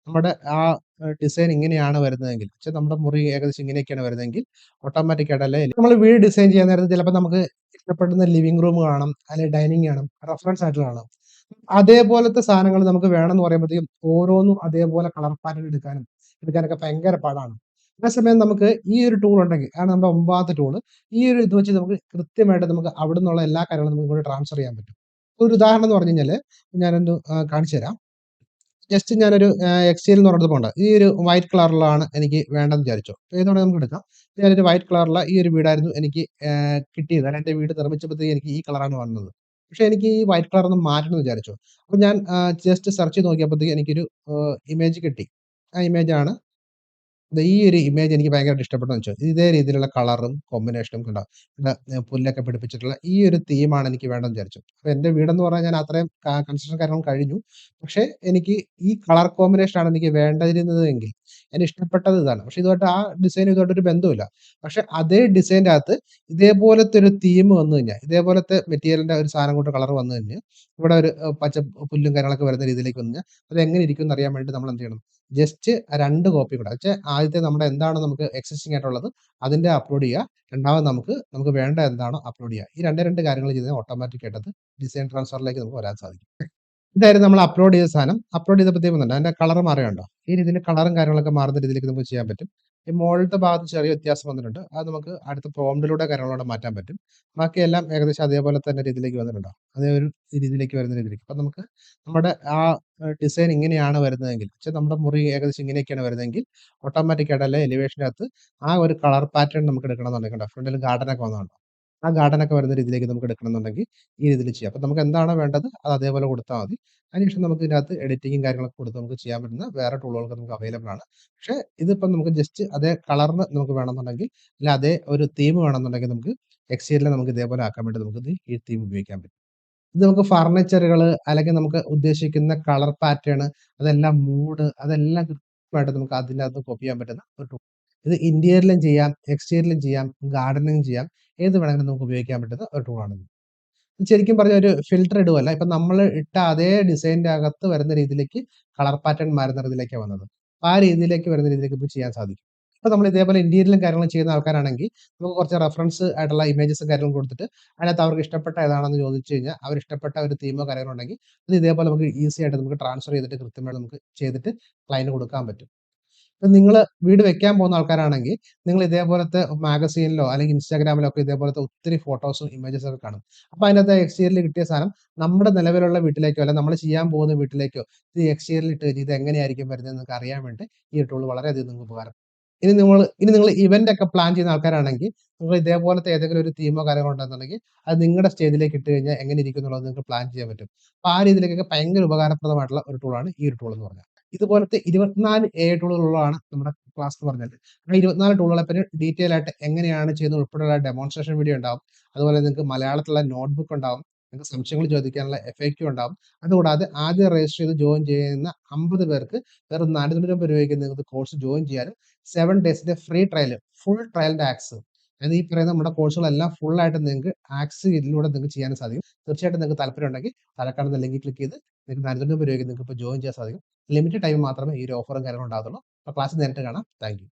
നമ്മുടെ ആ ഡിസൈൻ ഇങ്ങനെയാണ് വരുന്നതെങ്കിൽ, നമ്മുടെ മുറി ഏകദേശം ഇങ്ങനെയൊക്കെയാണ് വരുന്നതെങ്കിൽ ഓട്ടോമാറ്റിക് ആയിട്ടല്ലേ നമ്മൾ വീട് ഡിസൈൻ ചെയ്യാൻ നേരത്ത് ചിലപ്പോൾ നമുക്ക് ഇഷ്ടപ്പെടുന്ന ലിവിംഗ് റൂം കാണാം, അല്ലെങ്കിൽ ഡൈനിങ് കാണാം, റെഫറൻസ് ആയിട്ട് കാണാം. അതേപോലത്തെ സാധനങ്ങൾ നമുക്ക് വേണമെന്ന് പറയുമ്പോഴത്തേക്കും ഓരോന്നും അതേപോലെ കളർ പാറ്റേൺ എടുക്കാനൊക്കെ ഭയങ്കര പാടാണ്. അതേസമയം നമുക്ക് ഈ ഒരു ടൂൾ ഉണ്ടെങ്കിൽ, ആണ് നമ്മുടെ 9ാമത്തെ ടൂള്. ഈ ഒരു ഇത് വെച്ച് നമുക്ക് കൃത്യമായിട്ട് നമുക്ക് അവിടുന്നുള്ള എല്ലാ കാര്യങ്ങളും നമുക്ക് ഇങ്ങോട്ട് ട്രാൻസ്ഫർ ചെയ്യാൻ പറ്റും. ഒരു ഉദാഹരണം എന്ന് പറഞ്ഞു കഴിഞ്ഞാൽ ഞാനൊന്ന് കാണിച്ചു തരാം. ജസ്റ്റ് ഞാനൊരു എക്സെൽ എന്ന് പറഞ്ഞിടത്ത് പോകണ്ട. ഈ ഒരു വൈറ്റ് കളറിലാണ് എനിക്ക് വേണ്ടതെന്ന് വിചാരിച്ചോ. ഏതുവേണേലും നമുക്ക് എടുക്കാം. ഞാനൊരു വൈറ്റ് കളറുള്ള ഈ ഒരു വീടായിരുന്നു എനിക്ക് കിട്ടിയത്. കാരണം എന്റെ വീട് നിർമ്മിച്ചപ്പോഴത്തേക്ക് എനിക്ക് ഈ കളറാണ് വന്നത്. പക്ഷെ എനിക്ക് ഈ വൈറ്റ് കളർ ഒന്ന് മാറ്റണം എന്ന് വിചാരിച്ചു. അപ്പൊ ഞാൻ ജസ്റ്റ് സെർച്ച് ചെയ്ത് നോക്കിയപ്പോഴത്തേക്ക് എനിക്കൊരു ഇമേജ് കിട്ടി. ആ ഇമേജാണ് ഈ ഒരു ഇമേജ് എനിക്ക് ഭയങ്കരമായിട്ട് ഇഷ്ടപ്പെട്ടെന്ന് വെച്ചോ. ഇതേ രീതിയിലുള്ള കളറും കോമ്പിനേഷനും കണ്ടോ. ഇവിടെ പുല്ലൊക്കെ പിടിപ്പിച്ചിട്ടുള്ള ഈ ഒരു തീമാണ് എനിക്ക് വേണ്ടെന്ന് വിചാരിച്ചു. അപ്പൊ എന്റെ വീടെന്ന് പറഞ്ഞാൽ ഞാൻ അത്രയും കൺസ്ട്രക്ഷൻ കാര്യങ്ങളും കഴിഞ്ഞു. പക്ഷെ എനിക്ക് ഈ കളർ കോമ്പിനേഷൻ ആണ് എനിക്ക് വേണ്ടിയിരുന്നത് എങ്കിൽ എനിക്ക് ഇഷ്ടപ്പെട്ടത് ഇതാണ്. പക്ഷെ ഇതുമായിട്ട് ആ ഡിസൈൻ ഇതുമായിട്ടൊരു ബന്ധവുമില്ല. പക്ഷെ അതേ ഡിസൈൻ്റെ അകത്ത് ഇതേപോലത്തെ ഒരു തീം വന്നു കഴിഞ്ഞാൽ, ഇതേപോലത്തെ മെറ്റീരിയലിന്റെ ഒരു സാധനം കൊണ്ട് കളർ വന്നു കഴിഞ്ഞാൽ, ഇവിടെ ഒരു പച്ച പുല്ലും കാര്യങ്ങളൊക്കെ വരുന്ന രീതിയിലേക്ക് വന്നു കഴിഞ്ഞാൽ അത് എങ്ങനെ ഇരിക്കും എന്ന് അറിയാൻ വേണ്ടി നമ്മൾ എന്ത് ചെയ്യണം? ജസ്റ്റ് 2 കോപ്പി കൂടെ വെച്ചാൽ ആദ്യത്തെ നമ്മുടെ എന്താണോ നമുക്ക് എക്സിസ്റ്റിംഗ് ആയിട്ടുള്ളത് അതിന്റെ അപ്ലോഡ് ചെയ്യുക. രണ്ടാമത് നമുക്ക് വേണ്ട എന്താണോ അപ്ലോഡ് ചെയ്യുക. ഈ 2 കാര്യങ്ങൾ ചെയ്താൽ ഓട്ടോമാറ്റിക് ആയിട്ട് അത് ഡിസൈൻ ട്രാൻസ്ഫറിലേക്ക് നമുക്ക് വരാൻ സാധിക്കും. ഇതായിരുന്നു നമ്മൾ അപ്ലോഡ് ചെയ്ത സാധനം. അപ്ലോഡ് ചെയ്തപ്പോഴത്തേക്കും വന്നിട്ടുണ്ട്. അതിന്റെ കളർ മാറുകയുണ്ടോ? ഈ രീതിയിൽ കളറും കാര്യങ്ങളൊക്കെ മാറുന്ന രീതിയിലേക്ക് നമുക്ക് ചെയ്യാൻ പറ്റും. ഈ മോളിലത്തെ ഭാഗത്ത് ചെറിയ വ്യത്യാസം വന്നിട്ടുണ്ട്. അത് നമുക്ക് അടുത്ത പ്രോംപ്റ്റിലൂടെ കാര്യങ്ങളോടെ മാറ്റാൻ പറ്റും. ബാക്കിയെല്ലാം ഏകദേശം അതേപോലെ തന്നെ രീതിയിലേക്ക് വന്നിട്ടുണ്ടോ? അതേ ഒരു രീതിയിലേക്ക് വരുന്ന രീതിയിലേക്ക്. അപ്പൊ നമുക്ക് നമ്മുടെ ആ ഡിസൈൻ ഇങ്ങനെയാണ് വരുന്നതെങ്കിൽ, നമ്മുടെ മുറി ഏകദേശം ഇങ്ങനെയൊക്കെയാണ് വരുന്നതെങ്കിൽ ഓട്ടോമാറ്റിക് ആയിട്ട് അല്ലെ എലിവേഷനകത്ത് ആ ഒരു കളർ പാറ്റേൺ നമുക്ക് എടുക്കണമെന്നുണ്ടെങ്കിൽ കണ്ടോ ഫ്രണ്ടിൽ ഗാർഡനൊക്കെ വന്നതുണ്ടോ? ആ ഗാർഡനൊക്കെ വരുന്ന രീതിയിലേക്ക് നമുക്ക് എടുക്കണമെന്നുണ്ടെങ്കിൽ ഈ രീതിയിൽ ചെയ്യാം. അപ്പൊ നമുക്ക് എന്താണോ വേണ്ടത് അത് അതേപോലെ കൊടുത്താൽ മതി. അതിനുശേഷം നമുക്ക് ഇതിനകത്ത് എഡിറ്റിംഗും കാര്യങ്ങളൊക്കെ കൊടുത്ത് നമുക്ക് ചെയ്യാൻ പറ്റുന്ന വേറെ ടൂളുകളൊക്കെ നമുക്ക് അവൈലബിൾ ആണ്. പക്ഷെ ഇതിപ്പം നമുക്ക് ജസ്റ്റ് അതേ കളറിന് നമുക്ക് വേണമെന്നുണ്ടെങ്കിൽ, അല്ല അതേ ഒരു തീം വേണമെന്നുണ്ടെങ്കിൽ നമുക്ക് എക്സെലിൽ നമുക്ക് ഇതേപോലെ ആക്കാൻ വേണ്ടി നമുക്ക് ഈ തീം ഉപയോഗിക്കാൻ പറ്റും. ഇത് നമുക്ക് ഫർണിച്ചറുകൾ അല്ലെങ്കിൽ നമുക്ക് ഉദ്ദേശിക്കുന്ന കളർ പാറ്റേൺ, അതെല്ലാം മൂഡ് അതെല്ലാം കൃത്യമായിട്ട് നമുക്ക് അതിനകത്ത് കോപ്പി ചെയ്യാൻ പറ്റുന്ന ഒരു ടൂൾ. ഇത് ഇന്റീരിയറിലും ചെയ്യാം, എക്സ്റ്റീരിയറിലും ചെയ്യാം, ഗാർഡനിങ് ചെയ്യാം. ഏത് വേണമെങ്കിലും നമുക്ക് ഉപയോഗിക്കാൻ പറ്റുന്ന ഒരു ടൂളാണിത്. ശരിക്കും പറഞ്ഞ ഒരു ഫിൽട്ടർ ഇടുവല്ല. ഇപ്പൊ നമ്മൾ ഇട്ട അതേ ഡിസൈനിന്റെ അകത്ത് വരുന്ന രീതിയിലേക്ക് കളർ പാറ്റേൺ മാറുന്ന രീതിയിലേക്കാണ് വന്നത്. അപ്പൊ ആ രീതിയിലേക്ക് വരുന്ന രീതിയിലേക്ക് നമുക്ക് ചെയ്യാൻ സാധിക്കും. ഇപ്പൊ നമ്മൾ ഇതേപോലെ ഇന്റീരിയലും കാര്യങ്ങളും ചെയ്യുന്ന ആൾക്കാരാണെങ്കിൽ നമുക്ക് കുറച്ച് റെഫറൻസ് ആയിട്ടുള്ള ഇമേജസും കാര്യങ്ങളും കൊടുത്തിട്ട് അതിനകത്ത് അവർക്ക് ഇഷ്ടപ്പെട്ട ഏതാണെന്ന് ചോദിച്ചു കഴിഞ്ഞാൽ അവർ ഇഷ്ടപ്പെട്ട ഒരു തീമോ കാര്യങ്ങളോ ഉണ്ടെങ്കിൽ അത് ഇതേപോലെ നമുക്ക് ഈസി ആയിട്ട് നമുക്ക് ട്രാൻസ്ഫർ ചെയ്തിട്ട് കൃത്യമായിട്ട് നമുക്ക് ചെയ്തിട്ട് ക്ലയന്റിന് കൊടുക്കാൻ പറ്റും. ഇപ്പൊ നിങ്ങള് വീട് വെക്കാൻ പോകുന്ന ആൾക്കാരാണെങ്കിൽ നിങ്ങൾ ഇതേപോലത്തെ മാഗസീനിലോ അല്ലെങ്കിൽ ഇൻസ്റ്റാഗ്രാമിലോ ഒക്കെ ഇതേപോലത്തെ ഒത്തിരി ഫോട്ടോസും ഇമേജസും ഒക്കെ കാണും. അപ്പൊ അതിനകത്ത് എക്സ്റ്റീരിയറിൽ കിട്ടിയ സാധനം നമ്മുടെ നിലവിലുള്ള വീട്ടിലേക്കോ അല്ലെങ്കിൽ നമ്മൾ ചെയ്യാൻ പോകുന്ന വീട്ടിലേക്കോ ഇത് എക്സ്റ്റീരിയറിൽ ഇട്ട് കഴിഞ്ഞ് ഇത് എങ്ങനെയായിരിക്കും വരുന്നത് നിങ്ങൾക്ക് അറിയാൻ വേണ്ടി ഈ ടൂൾ വളരെയധികം നിങ്ങൾക്ക് ഉപകാരം. ഇനി നിങ്ങൾ ഇവന്റ് ഒക്കെ പ്ലാൻ ചെയ്യുന്ന ആൾക്കാരാണെങ്കിൽ നിങ്ങൾ ഇതേപോലത്തെ ഏതെങ്കിലും ഒരു തീമോ കാര്യങ്ങളോ ഉണ്ടെന്നുണ്ടെങ്കിൽ അത് നിങ്ങളുടെ സ്റ്റേജിലേക്ക് ഇട്ട് കഴിഞ്ഞാൽ എങ്ങനെ ഇരിക്കും എന്നുള്ളത് നിങ്ങൾക്ക് പ്ലാൻ ചെയ്യാൻ പറ്റും. അപ്പൊ ആ രീതിയിലേക്കൊക്കെ ഭയങ്കര ഉപകാരപ്രദമായിട്ടുള്ള ഒരു ടൂളാണ് ഈ ഒരു ടൂൾ എന്ന് പറഞ്ഞാൽ. ഇതുപോലത്തെ 24 AI ടൂളുകളുള്ളതാണ് നമ്മുടെ ക്ലാസ് എന്ന് പറഞ്ഞാൽ. ആ 24 ടൂളുകളെ പറ്റി ഡീറ്റെയിൽ ആയിട്ട് എങ്ങനെയാണ് ചെയ്യുന്നത് ഉൾപ്പെടെയുള്ള ഡെമോൺസ്ട്രേഷൻ വീഡിയോ ഉണ്ടാവും. അതുപോലെ നിങ്ങൾക്ക് മലയാളത്തിലുള്ള നോട്ട്ബുക്ക് ഉണ്ടാവും. നിങ്ങൾക്ക് സംശയങ്ങൾ ചോദിക്കാനുള്ള FAQ ഉണ്ടാവും. അതുകൂടാതെ ആദ്യം രജിസ്റ്റർ ചെയ്ത് ജോയിൻ ചെയ്യുന്ന 50 പേർക്ക് വെറും ₹450 നിങ്ങൾക്ക് കോഴ്സ് ജോയിൻ ചെയ്യാനും 7 ഡേയ്സിന്റെ ഫ്രീ ട്രയൽ, ഫുൾ ട്രയലിന്റെ ആക്സസ്, അതായത് ഈ പറയുന്ന നമ്മുടെ കോഴ്സുകളെല്ലാം ഫുൾ ആയിട്ട് നിങ്ങൾക്ക് ആക്സസ് ഇതിലൂടെ നിങ്ങൾക്ക് ചെയ്യാനും സാധിക്കും. തീർച്ചയായിട്ടും നിങ്ങൾക്ക് താല്പര്യം ഉണ്ടെങ്കിൽ താഴെ കാണുന്ന ലിങ്കിൽ ക്ലിക്ക് ചെയ്ത് നിങ്ങൾക്ക് ₹450 നിങ്ങൾക്ക് ഇപ്പോൾ ജോയിൻ ചെയ്യാൻ സാധിക്കും. ലിമിറ്റഡ് ടൈം മാത്രമേ ഈ ഒരു ഓഫറും കാര്യങ്ങളും ഉണ്ടാകത്തുള്ളൂ. അപ്പോൾ ക്ലാസ് നേരിട്ട് കാണാം. Thank you.